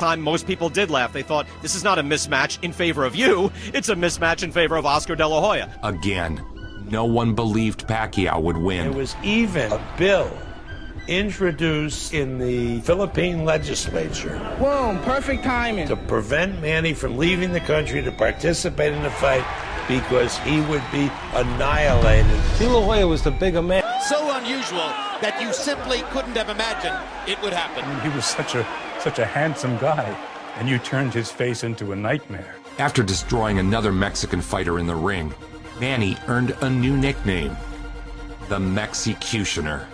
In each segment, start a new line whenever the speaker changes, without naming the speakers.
time, most people did laugh. They thought, this is not a mismatch in favor of you. It's a mismatch in favor of Oscar De La Hoya.
Again, no one believed Pacquiao would win.
There was even a bill introduced in the Philippine legislature.
Boom, perfect timing.
To prevent Manny from leaving the country to participate in the fight because he would be annihilated.
De La Hoya was the bigger man.
So unusual that you simply couldn't have imagined it would happen.
He was such a handsome guy, and you turned his face into a nightmare.
After destroying another Mexican fighter in the ring, Manny earned a new nickname, the Mexicutioner.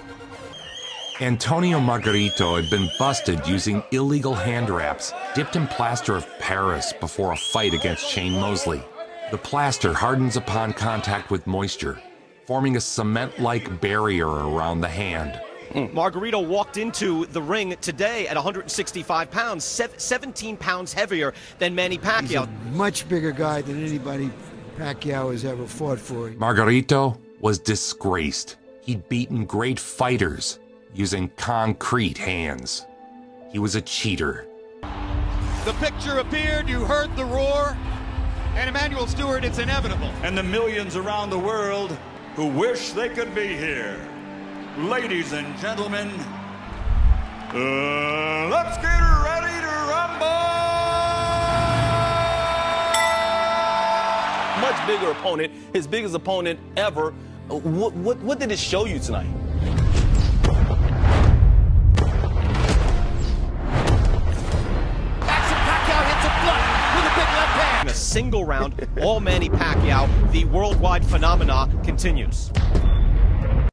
Antonio Margarito had been busted using illegal hand wraps dipped in plaster of Paris before a fight against Shane Mosley. The plaster hardens upon contact with moisture, forming a cement-like barrier around the hand.
Margarito walked into the ring today at 165 pounds, 17 pounds heavier than Manny Pacquiao.
He's a much bigger guy than anybody Pacquiao has ever fought for.
Margarito was disgraced. He'd beaten great fighters using concrete hands. He was a cheater.
The picture appeared, you heard the roar, and Emmanuel Stewart, it's inevitable.
And the millions around the world who wish they could be here. Ladies and gentlemen, let's get ready to rumble!
Much bigger opponent, his biggest opponent ever. What did it show you tonight?
In a single round, all Manny Pacquiao, the worldwide phenomena continues.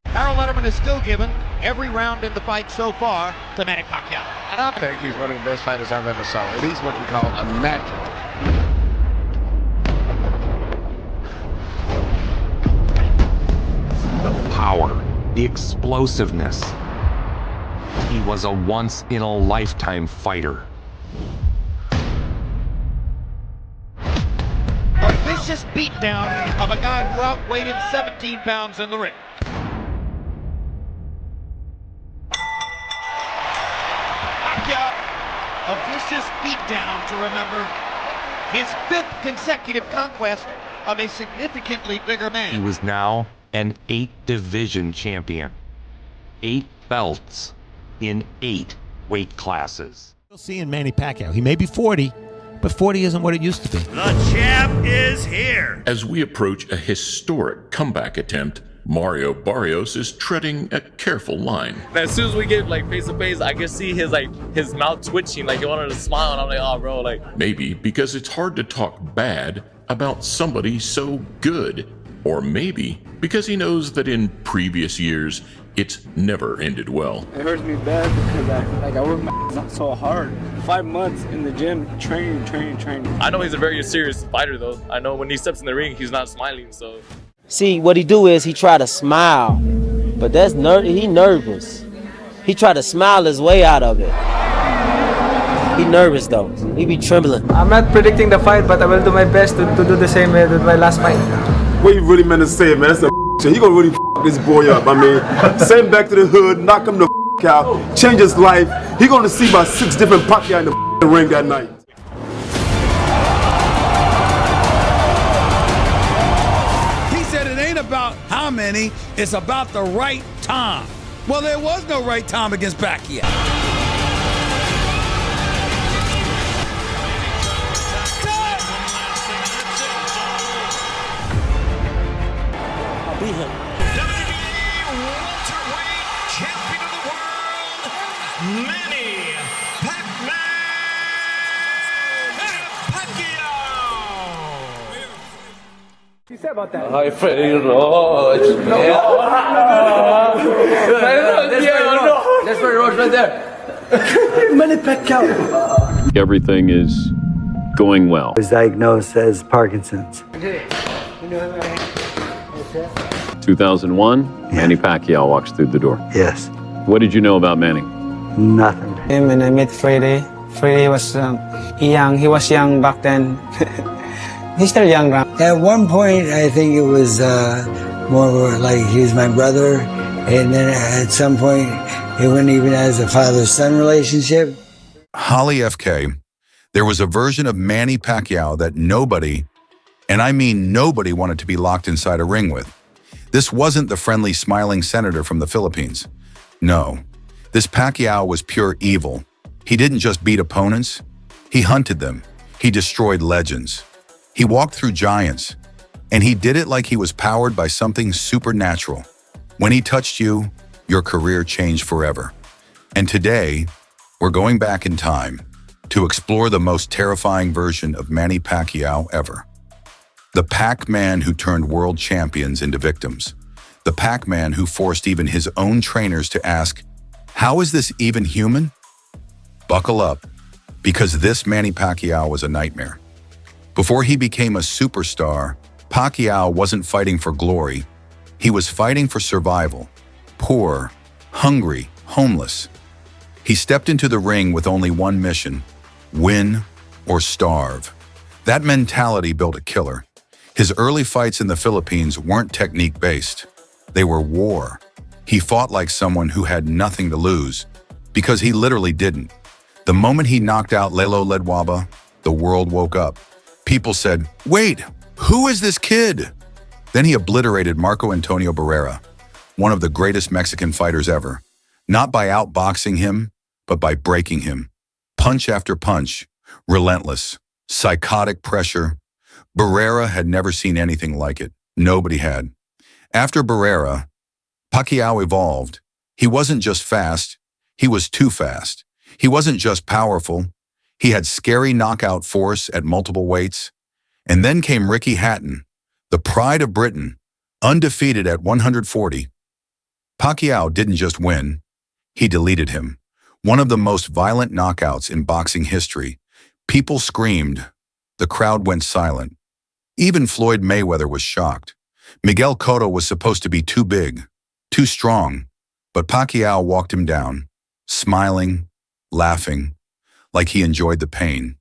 Harold Letterman is still given every round in the fight so far to Manny Pacquiao.
And I think he's one of the best fighters I've ever saw. He's what we call a natural.
The power, the explosiveness. He was a once-in-a-lifetime fighter.
A vicious beatdown of a guy who outweighed him 17 pounds in the ring. Pacquiao, a vicious beatdown to remember. His 5th consecutive conquest of a significantly bigger man.
He was now an 8-division champion. 8 belts in 8 weight classes.
We'll see in Manny Pacquiao. He may be 40, but 40 isn't what it used to be.
The champ is here!
As we approach a historic comeback attempt, Mario Barrios is treading a careful line.
As soon as we get face to face, I can see his mouth twitching, he wanted to smile, and I'm like, oh bro,
Maybe because it's hard to talk bad about somebody so good. Or maybe because he knows that in previous years, it's never ended well.
It hurts me bad because I work my ass so hard. 5 months in the gym, training.
I know he's a very serious fighter though. I know when he steps in the ring, he's not smiling, so.
See, what he do is he try to smile, but that's he nervous. He try to smile his way out of it. He nervous though. He be trembling.
I'm not predicting the fight, but I will do my best to do the same with my last fight.
What you really meant to say, man? That's a shit. He gonna really this boy up. I mean, send him back to the hood, knock him the out, change his life. He gonna see about 6 different Pacquiao in the ring that night.
He said it ain't about how many, it's about the right time. Well, there was no right time against Pacquiao.
Beat him.
WWE welterweight champion of the world, Manny Pacquiao.
You said about that.
Hi, Freddie Roach.
That's Freddie Roach right there.
Manny Pacquiao.
Everything is going well.
He was diagnosed as Parkinson's.
2001, Manny Pacquiao walks through the door.
Yes.
What did you know about Manny?
Nothing.
When I met Freddie was young. He was young back then. He's still young now.
At one point, I think it was more like he was my brother. And then at some point, it went even as a father-son relationship.
Holly FK
There was a version of Manny Pacquiao that nobody, and I mean nobody, wanted to be locked inside a ring with. This wasn't the friendly, smiling senator from the Philippines. No, this Pacquiao was pure evil. He didn't just beat opponents, he hunted them. He destroyed legends. He walked through giants, and he did it like he was powered by something supernatural. When he touched you, your career changed forever. And today, we're going back in time to explore the most terrifying version of Manny Pacquiao ever. The Pac-Man who turned world champions into victims. The Pac-Man who forced even his own trainers to ask, how is this even human? Buckle up, because this Manny Pacquiao was a nightmare. Before he became a superstar, Pacquiao wasn't fighting for glory. He was fighting for survival. Poor, hungry, homeless. He stepped into the ring with only one mission: win or starve. That mentality built a killer. His early fights in the Philippines weren't technique-based. They were war. He fought like someone who had nothing to lose, because he literally didn't. The moment he knocked out Lelo Ledwaba, the world woke up. People said, wait, who is this kid? Then he obliterated Marco Antonio Barrera, one of the greatest Mexican fighters ever, not by outboxing him, but by breaking him. Punch after punch, relentless, psychotic pressure. Barrera had never seen anything like it. Nobody had. After Barrera, Pacquiao evolved. He wasn't just fast, he was too fast. He wasn't just powerful, he had scary knockout force at multiple weights. And then came Ricky Hatton, the pride of Britain, undefeated at 140. Pacquiao didn't just win, he deleted him. One of the most violent knockouts in boxing history. People screamed. The crowd went silent. Even Floyd Mayweather was shocked. Miguel Cotto was supposed to be too big, too strong, but Pacquiao walked him down, smiling, laughing, like he enjoyed the pain.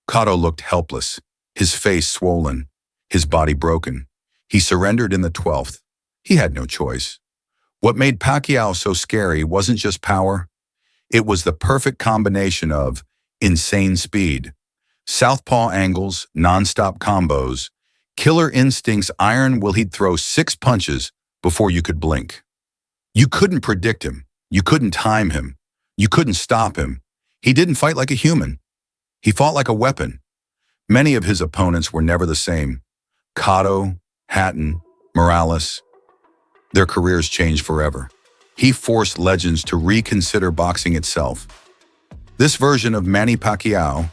Cotto looked helpless, his face swollen, his body broken. He surrendered in the 12th. He had no choice. What made Pacquiao so scary wasn't just power. It was the perfect combination of insane speed, southpaw angles, non-stop combos, killer instincts, iron will he'd throw 6 punches before you could blink. You couldn't predict him. You couldn't time him. You couldn't stop him. He didn't fight like a human. He fought like a weapon. Many of his opponents were never the same. Cotto, Hatton, Morales. Their careers changed forever. He forced legends to reconsider boxing itself. This version of Manny Pacquiao,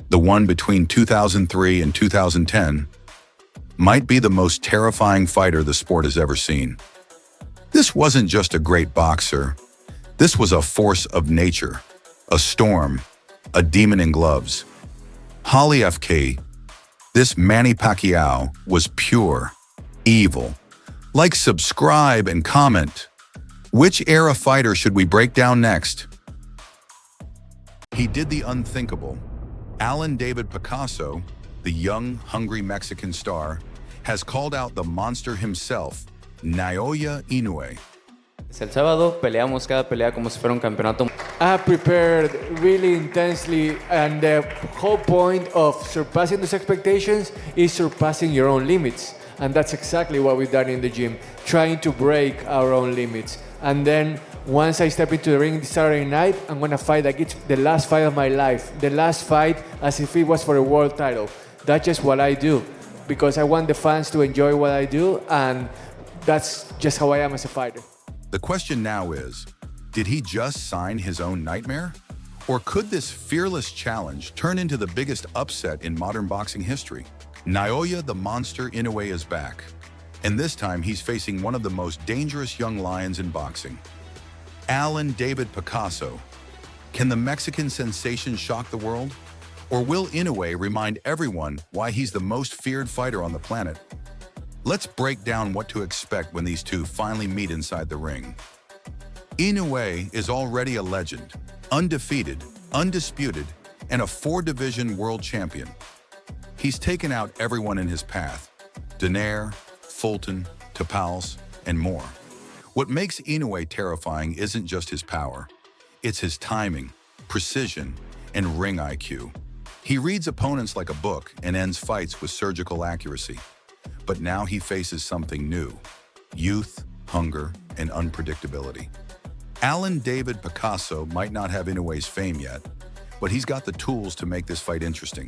the one between 2003 and 2010, might be the most terrifying fighter the sport has ever seen. This wasn't just a great boxer. This was a force of nature, a storm, a demon in gloves. Holly FK, this Manny Pacquiao was pure evil. Like, subscribe, and comment. Which era fighter should we break down next? He did the unthinkable. Alan David Picasso, the young, hungry Mexican star, has called out the monster himself, Naoya Inoue.
El sábado peleamos cada pelea como si fuera un campeonato.
I have prepared really intensely, and the whole point of surpassing those expectations is surpassing your own limits. And that's exactly what we've done in the gym, trying to break our own limits. And then once I step into the ring this Saturday night, I'm gonna fight like it's the last fight of my life. The last fight as if it was for a world title. That's just what I do, because I want the fans to enjoy what I do, and that's just how I am as a fighter.
The question now is, did he just sign his own nightmare? Or could this fearless challenge turn into the biggest upset in modern boxing history? Naoya the Monster Inoue is back, and this time he's facing one of the most dangerous young lions in boxing. Alan David Picasso. Can the Mexican sensation shock the world? Or will Inoue remind everyone why he's the most feared fighter on the planet? Let's break down what to expect when these two finally meet inside the ring. Inoue is already a legend, undefeated, undisputed, and a 4-division world champion. He's taken out everyone in his path, Donaire, Fulton, Tapals, and more. What makes Inoue terrifying isn't just his power. It's his timing, precision, and ring IQ. He reads opponents like a book and ends fights with surgical accuracy. But now he faces something new: youth, hunger, and unpredictability. Alan David Picasso might not have Inoue's fame yet, but he's got the tools to make this fight interesting.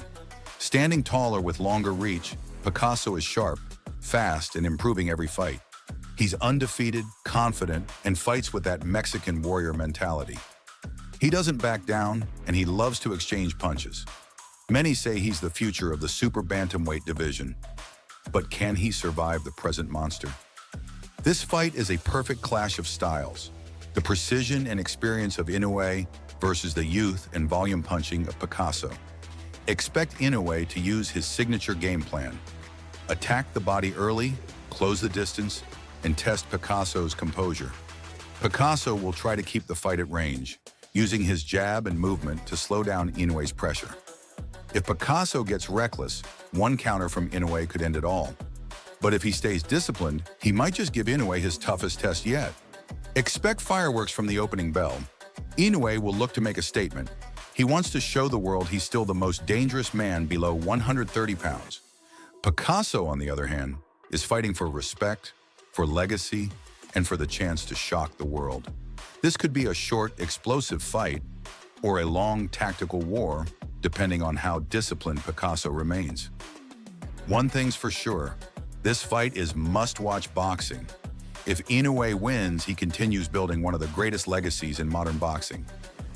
Standing taller with longer reach, Picasso is sharp, fast, and improving every fight. He's undefeated, confident, and fights with that Mexican warrior mentality. He doesn't back down, and he loves to exchange punches. Many say he's the future of the super bantamweight division. But can he survive the present monster? This fight is a perfect clash of styles. The precision and experience of Inoue versus the youth and volume punching of Picasso. Expect Inoue to use his signature game plan. Attack the body early, close the distance, and test Picasso's composure. Picasso will try to keep the fight at range, using his jab and movement to slow down Inoue's pressure. If Picasso gets reckless, one counter from Inoue could end it all. But if he stays disciplined, he might just give Inoue his toughest test yet. Expect fireworks from the opening bell. Inoue will look to make a statement. He wants to show the world he's still the most dangerous man below 130 pounds. Picasso, on the other hand, is fighting for respect, for legacy, and for the chance to shock the world. This could be a short, explosive fight, or a long, tactical war, depending on how disciplined Picasso remains. One thing's for sure, this fight is must-watch boxing. If Inoue wins, he continues building one of the greatest legacies in modern boxing.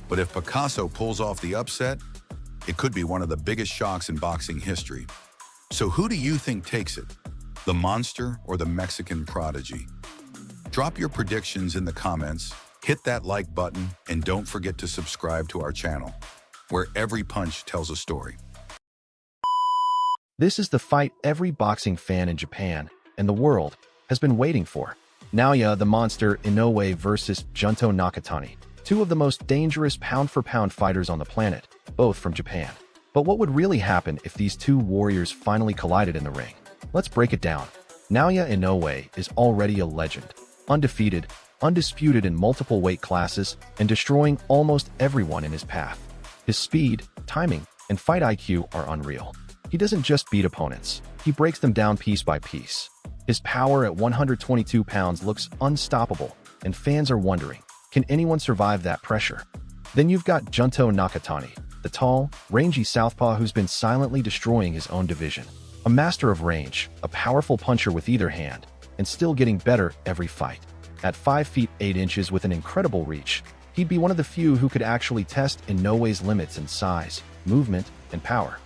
But if Picasso pulls off the upset, it could be one of the biggest shocks in boxing history. So who do you think takes it? The monster or the Mexican prodigy? Drop your predictions in the comments, hit that like button, and don't forget to subscribe to our channel, where every punch tells a story.
This is the fight every boxing fan in Japan and the world has been waiting for. Naoya the Monster Inoue versus Junto Nakatani, two of the most dangerous pound-for-pound fighters on the planet, both from Japan. But what would really happen if these two warriors finally collided in the ring? Let's break it down. Naoya Inoue is already a legend, undefeated, undisputed in multiple weight classes, and destroying almost everyone in his path. His speed, timing, and fight IQ are unreal. He doesn't just beat opponents, he breaks them down piece by piece. His power at 122 pounds looks unstoppable, and fans are wondering, can anyone survive that pressure? Then you've got Junto Nakatani, the tall, rangy southpaw who's been silently destroying his own division. A master of range, a powerful puncher with either hand, and still getting better every fight. At 5 feet 8 inches with an incredible reach, he'd be one of the few who could actually test Inoue's limits in size, movement, and power.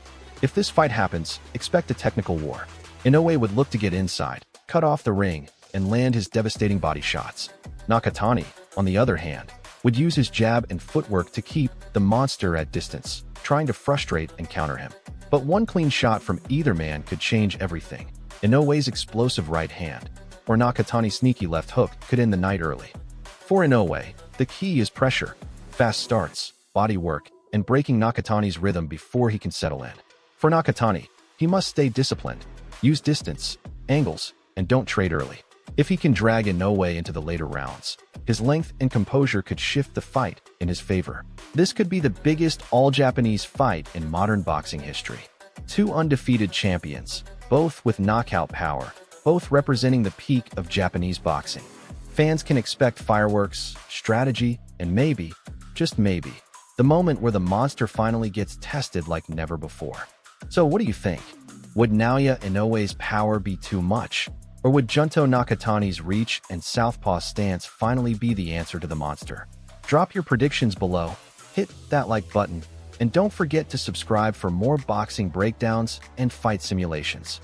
If this fight happens, expect a technical war. Inoue would look to get inside, cut off the ring, and land his devastating body shots. Nakatani, on the other hand, would use his jab and footwork to keep the monster at distance, trying to frustrate and counter him. But one clean shot from either man could change everything. Inoue's explosive right hand, or Nakatani's sneaky left hook could end the night early. For Inoue, the key is pressure, fast starts, body work, and breaking Nakatani's rhythm before he can settle in. For Nakatani, he must stay disciplined, use distance, angles, and don't trade early. If he can drag Inoue into the later rounds, his length and composure could shift the fight in his favor. This could be the biggest all-Japanese fight in modern boxing history. Two undefeated champions, both with knockout power, both representing the peak of Japanese boxing. Fans can expect fireworks, strategy, and maybe, just maybe, the moment where the monster finally gets tested like never before. So what do you think? Would Naoya Inoue's power be too much? Or would Junto Nakatani's reach and southpaw stance finally be the answer to the monster? Drop your predictions below, hit that like button, and don't forget to subscribe for more boxing breakdowns and fight simulations.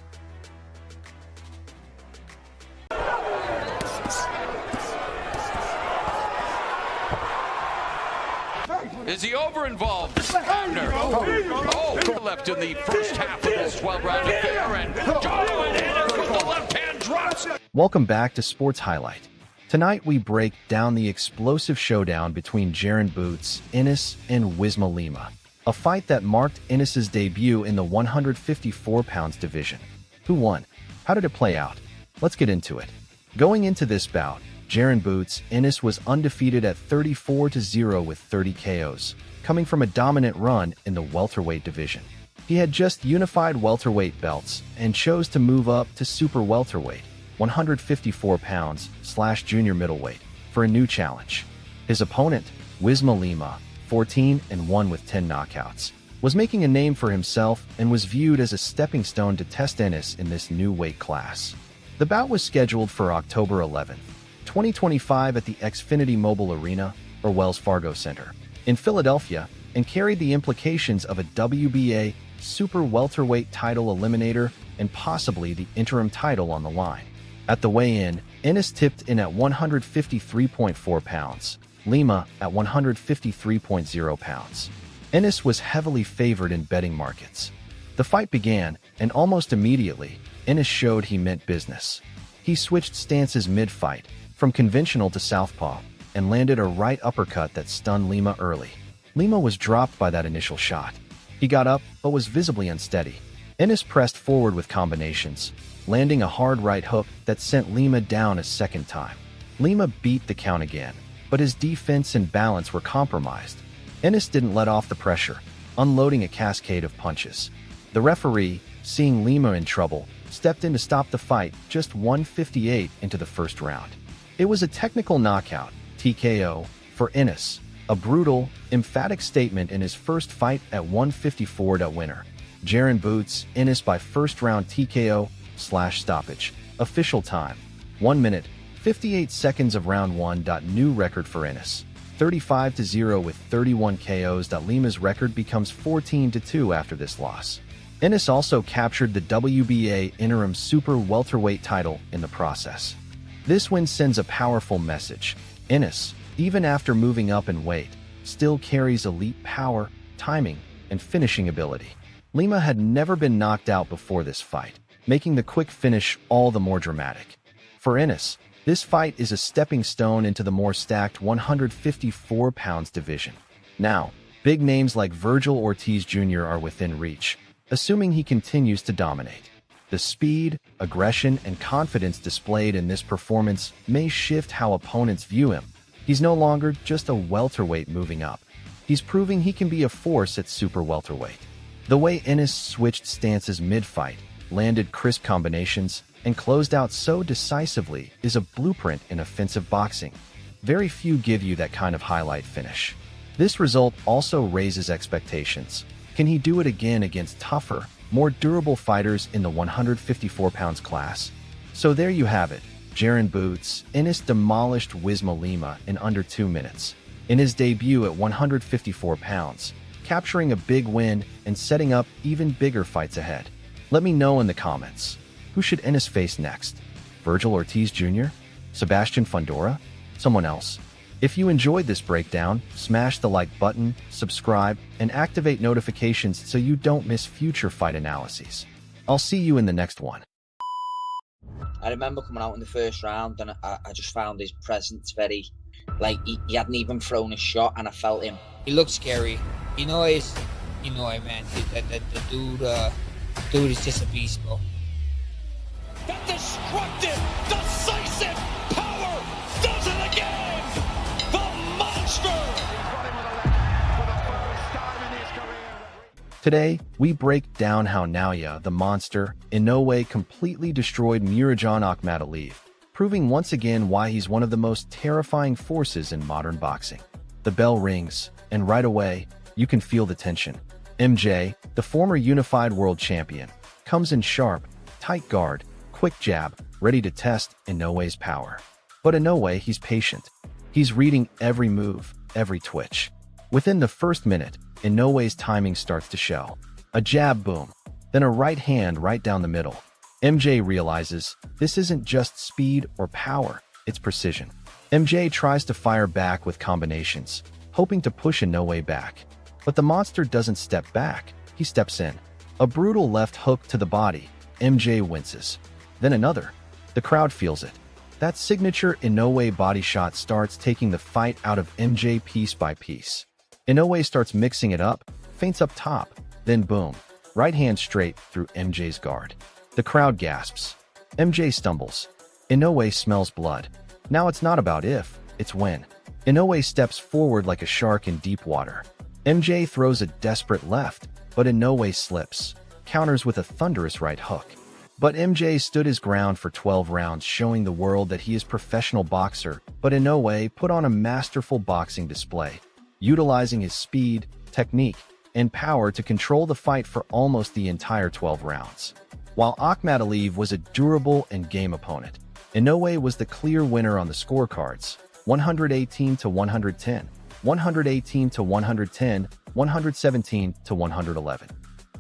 Is he over-involved? Abner. Oh, left in the first half of this 12-round affair, and Jaron Ennis with the left-hand drops.
Welcome back to Sports Highlight. Tonight we break down the explosive showdown between Jaron Ennis and Wisma Lima, a fight that marked Ennis's debut in the 154 pounds division. Who won? How did it play out? Let's get into it. Going into this bout, Jaron Ennis was undefeated at 34-0 with 30 KOs, coming from a dominant run in the welterweight division. He had just unified welterweight belts and chose to move up to super welterweight, 154 pounds / junior middleweight, for a new challenge. His opponent, Wisma Lima, 14-1 with 10 knockouts, was making a name for himself and was viewed as a stepping stone to test Ennis in this new weight class. The bout was scheduled for October 11, 2025 at the Xfinity Mobile Arena, or Wells Fargo Center, in Philadelphia, and carried the implications of a WBA super welterweight title eliminator and possibly the interim title on the line. At the weigh-in, Ennis tipped in at 153.4 pounds, Lima at 153.0 pounds. Ennis was heavily favored in betting markets. The fight began, and almost immediately, Ennis showed he meant business. He switched stances mid-fight, from conventional to southpaw, and landed a right uppercut that stunned Lima early. Lima was dropped by that initial shot. He got up, but was visibly unsteady. Ennis pressed forward with combinations, landing a hard right hook that sent Lima down a second time. Lima beat the count again, but his defense and balance were compromised. Ennis didn't let off the pressure, unloading a cascade of punches. The referee, seeing Lima in trouble, stepped in to stop the fight just 1:58 into the first round. It was a technical knockout, TKO, for Ennis, a brutal, emphatic statement in his first fight at 154. Winner, Jaron Ennis by first-round TKO/stoppage. Official time, 1 minute, 58 seconds of round 1. New record for Ennis, 35-0 with 31 KOs. Lima's record becomes 14-2 after this loss. Ennis also captured the WBA interim super welterweight title in the process. This win sends a powerful message. Ennis, even after moving up in weight, still carries elite power, timing, and finishing ability. Lima had never been knocked out before this fight, making the quick finish all the more dramatic. For Ennis, this fight is a stepping stone into the more stacked 154 pounds division. Now, big names like Vergil Ortiz Jr. are within reach, assuming he continues to dominate. The speed, aggression, and confidence displayed in this performance may shift how opponents view him. He's no longer just a welterweight moving up. He's proving he can be a force at super welterweight. The way Ennis switched stances mid-fight, landed crisp combinations, and closed out so decisively is a blueprint in offensive boxing. Very few give you that kind of highlight finish. This result also raises expectations. Can he do it again against tougher, more durable fighters in the 154 pounds class? So there you have it. Jaron Ennis demolished Wisma Lima in under 2 minutes. In his debut at 154 pounds, capturing a big win and setting up even bigger fights ahead. Let me know in the comments. Who should Ennis face next? Vergil Ortiz Jr.? Sebastian Fundora? Someone else? If you enjoyed this breakdown, smash the like button, subscribe, and activate notifications so you don't miss future fight analyses. I'll see you in the next one.
I remember coming out in the first round and I just found his presence very, like, he hadn't even thrown a shot and I felt him.
He looked scary. Inoue is Inoue, man. The dude is just a beast, bro.
That destructive, decisive power does it again! The monster!
Today, we break down how Naoya, the monster, Inoue completely destroyed Murajan Akmatiev, proving once again why he's one of the most terrifying forces in modern boxing. The bell rings, and right away, you can feel the tension. MJ, the former unified world champion, comes in sharp, tight guard, quick jab, ready to test Inoue's power. But Inoue, he's patient. He's reading every move, every twitch. Within the first minute, Inoue's timing starts to show. A jab boom, then a right hand right down the middle. MJ realizes this isn't just speed or power, it's precision. MJ tries to fire back with combinations, hoping to push Inoue back. But the monster doesn't step back, he steps in. A brutal left hook to the body, MJ winces. Then another. The crowd feels it. That signature Inoue body shot starts taking the fight out of MJ piece by piece. Inoue starts mixing it up, feints up top, then boom, right hand straight through MJ's guard. The crowd gasps. MJ stumbles. Inoue smells blood. Now it's not about if, it's when. Inoue steps forward like a shark in deep water. MJ throws a desperate left, but Inoue slips, counters with a thunderous right hook. But MJ stood his ground for 12 rounds, showing the world that he is a professional boxer, but Inoue put on a masterful boxing display, utilizing his speed, technique, and power to control the fight for almost the entire 12 rounds. While Akmatiev was a durable and game opponent, Inoue was the clear winner on the scorecards, 118 to 110, 118 to 110, 117 to 111.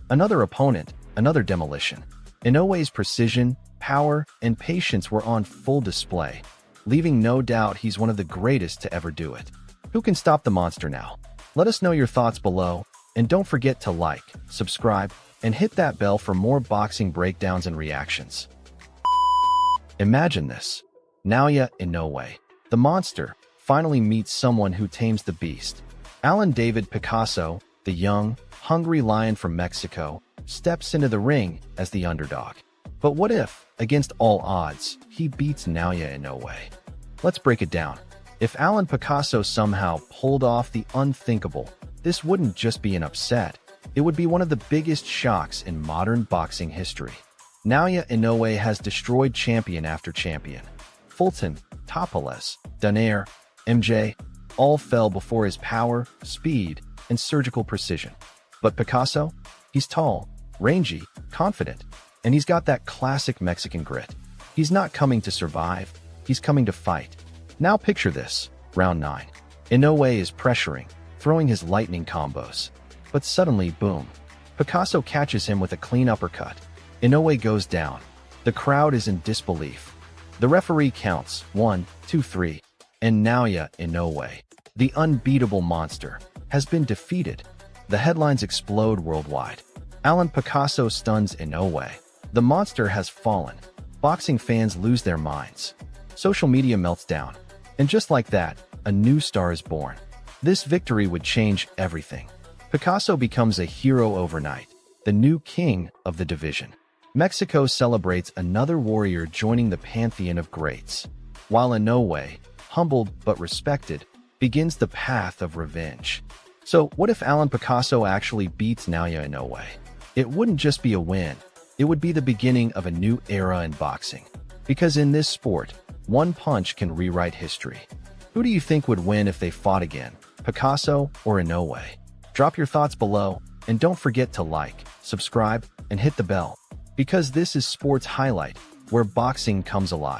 Another opponent, another demolition. Inoue's precision, power, and patience were on full display, leaving no doubt he's one of the greatest to ever do it. Who can stop the monster now? Let us know your thoughts below, and don't forget to like, subscribe, and hit that bell for more boxing breakdowns and reactions. Imagine this. Naoya Inoue, the monster, finally meets someone who tames the beast. Alan David Picasso, the young, hungry lion from Mexico, steps into the ring as the underdog. But what if, against all odds, he beats Naoya Inoue? Let's break it down. If Alan Picasso somehow pulled off the unthinkable, this wouldn't just be an upset, it would be one of the biggest shocks in modern boxing history. Naoya Inoue has destroyed champion after champion. Fulton, Topules, Donaire, MJ, all fell before his power, speed, and surgical precision. But Picasso? He's tall, rangy, confident, and he's got that classic Mexican grit. He's not coming to survive, he's coming to fight. Now picture this, round 9. Inoue is pressuring, throwing his lightning combos. But suddenly, boom, Picasso catches him with a clean uppercut. Inoue goes down. The crowd is in disbelief. The referee counts 1, 2, 3, and Naoya Inoue, the unbeatable monster, has been defeated. The headlines explode worldwide. Alan Picasso stuns Inoue. The monster has fallen. Boxing fans lose their minds. Social media melts down. And just like that, a new star is born. This victory would change everything. Picasso becomes a hero overnight, the new king of the division. Mexico celebrates another warrior joining the pantheon of greats, while Inoue, humbled but respected, begins the path of revenge. So what if Alan Picasso actually beats Naoya Inoue? It wouldn't just be a win, it would be the beginning of a new era in boxing. Because in this sport, one punch can rewrite history. Who do you think would win if they fought again, Picasso or Inoue? Drop your thoughts below, and don't forget to like, subscribe, and hit the bell. Because this is Sports Highlight, where boxing comes alive.